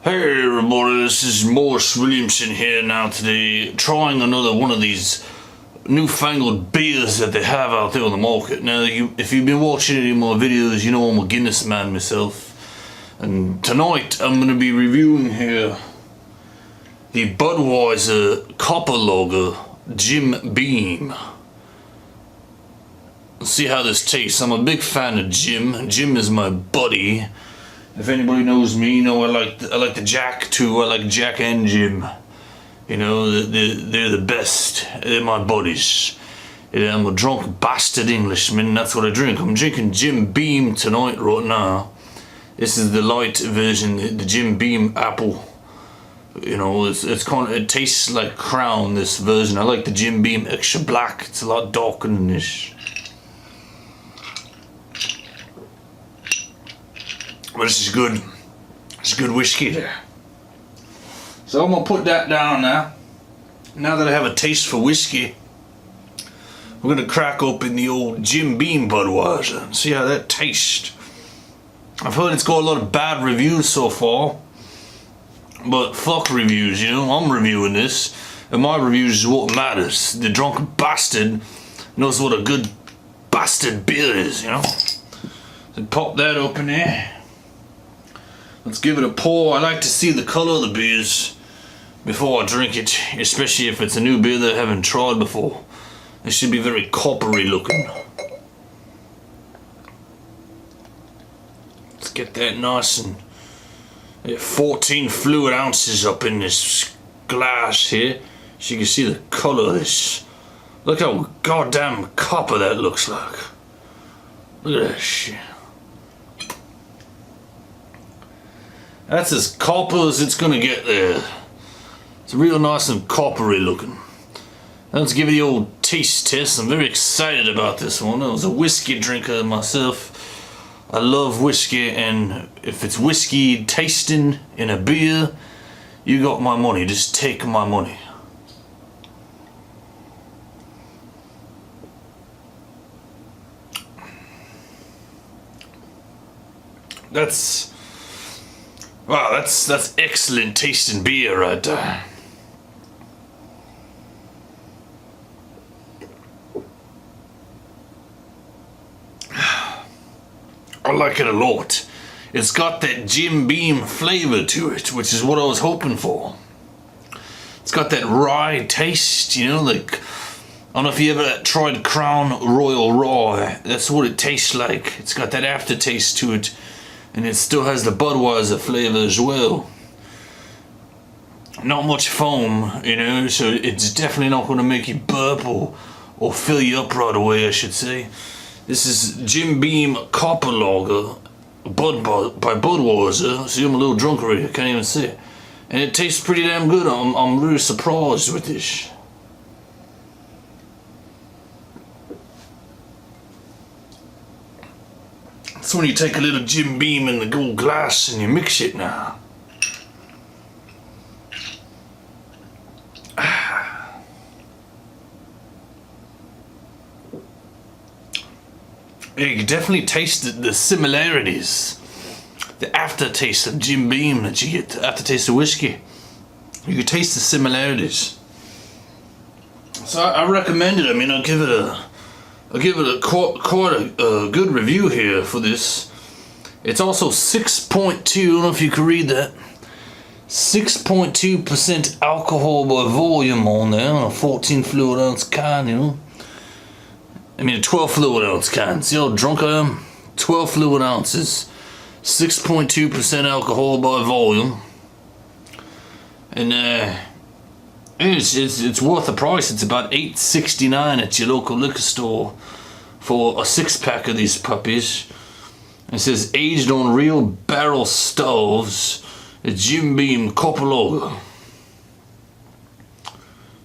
Hey everybody, this is Morris Williamson here now today, trying another one of these newfangled beers that they have out there on the market. Now, if you've been watching any of my videos, you know I'm a Guinness man myself. And tonight I'm going to be reviewing here the Budweiser Copper Lager Jim Beam. Let's see how this tastes. I'm a big fan of Jim. Jim is my buddy. If anybody knows me, you know I like the Jack too. I like Jack and Jim. You know, they're the best. They're my buddies. I'm a drunk bastard Englishman, that's what I drink. I'm drinking Jim Beam tonight right now. This is the light version, the Jim Beam apple. You know, it tastes like Crown, this version. I like the Jim Beam extra black. It's a lot darker than this. But this is good. It's good whiskey there. So I'm gonna put that down now. Now that I have a taste for whiskey, we're gonna crack open the old Jim Beam Budweiser and see how that tastes. I've heard it's got a lot of bad reviews so far, but fuck reviews, you know. I'm reviewing this, and my reviews is what matters. The drunk bastard knows what a good bastard beer is, you know. So pop that open there. Let's give it a pour. I like to see the color of the beers before I drink it, especially if it's a new beer that I haven't tried before. It should be very coppery looking. Let's get that nice and 14 fluid ounces up in this glass here, so you can see the color of this. Look how goddamn copper that looks like. Look at that shit. That's as copper as it's gonna get there. It's real nice and coppery looking. Now let's give it the old taste test. I'm very excited about this one. I was a whiskey drinker myself. I love whiskey, and if it's whiskey tasting in a beer, you got my money. Just take my money. Wow, that's excellent tasting beer right there. I like it a lot. It's got that Jim Beam flavor to it, which is what I was hoping for. It's got that rye taste, you know, like, I don't know if you ever tried Crown Royal Rye. That's what it tastes like. It's got that aftertaste to it. And it still has the Budweiser flavor as well. Not much foam, you know, so it's definitely not going to make you burp or fill you up right away, I should say. This is Jim Beam Copper Lager by Budweiser. See, I'm a little drunk already, I can't even see it. And it tastes pretty damn good. I'm really surprised with this. That's when you take a little Jim Beam in the gold glass and you mix it now. You can definitely taste the similarities. The aftertaste of Jim Beam that you get, the aftertaste of whiskey. You can taste the similarities. So I recommend it. I mean, I'll give it quite a good review here for this. It's also 6.2, I don't know if you can read that. 6.2% alcohol by volume on there on a 14 fluid ounce can, you know. I mean a 12 fluid ounce can. See how drunk I am? 12 fluid ounces. 6.2% alcohol by volume. And it's worth the price. It's about $8.69 at your local liquor store for a 6-pack of these puppies. It says aged on real barrel stoves. It's Jim Beam Copper Lager.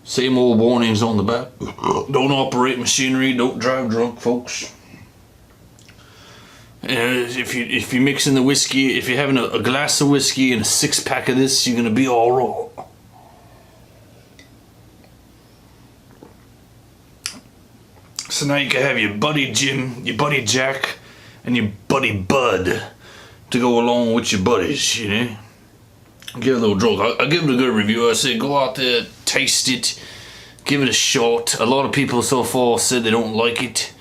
Same old warnings on the back. Don't operate machinery. Don't drive drunk, folks. If you're mixing the whiskey, if you're having a glass of whiskey and a 6-pack of this, you're gonna be all right. So now you can have your buddy Jim, your buddy Jack, and your buddy Bud to go along with your buddies, you know. get a little drunk. I'll give it a good review. I say go out there, taste it, give it a shot. A lot of people so far said they don't like it,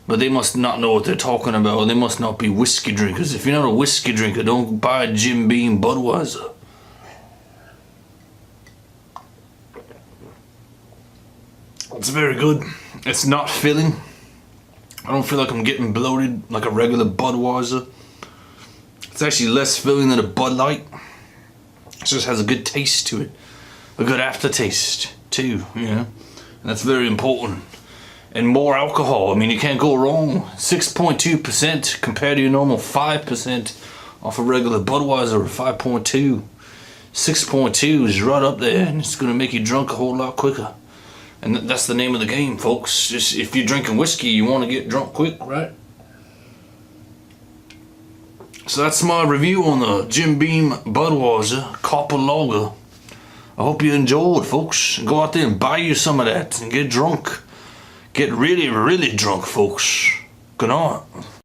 but they must not know what they're talking about. They must not be whiskey drinkers. If you're not a whiskey drinker, don't buy Jim Beam Budweiser. It's very good. It's not filling. I don't feel like I'm getting bloated like a regular Budweiser. It's actually less filling than a Bud Light. It just has a good taste to it. A good aftertaste too, you know. And that's very important. And more alcohol. I mean, you can't go wrong. 6.2% compared to your normal 5% off a regular Budweiser or 5.2. 6.2 is right up there, and it's gonna make you drunk a whole lot quicker. And that's the name of the game, folks. Just if you're drinking whiskey, you want to get drunk quick, right? So that's my review on the Jim Beam Budweiser Copper Lager. I hope you enjoyed, folks. Go out there and buy you some of that and get drunk. Get really, really drunk, folks. Good night.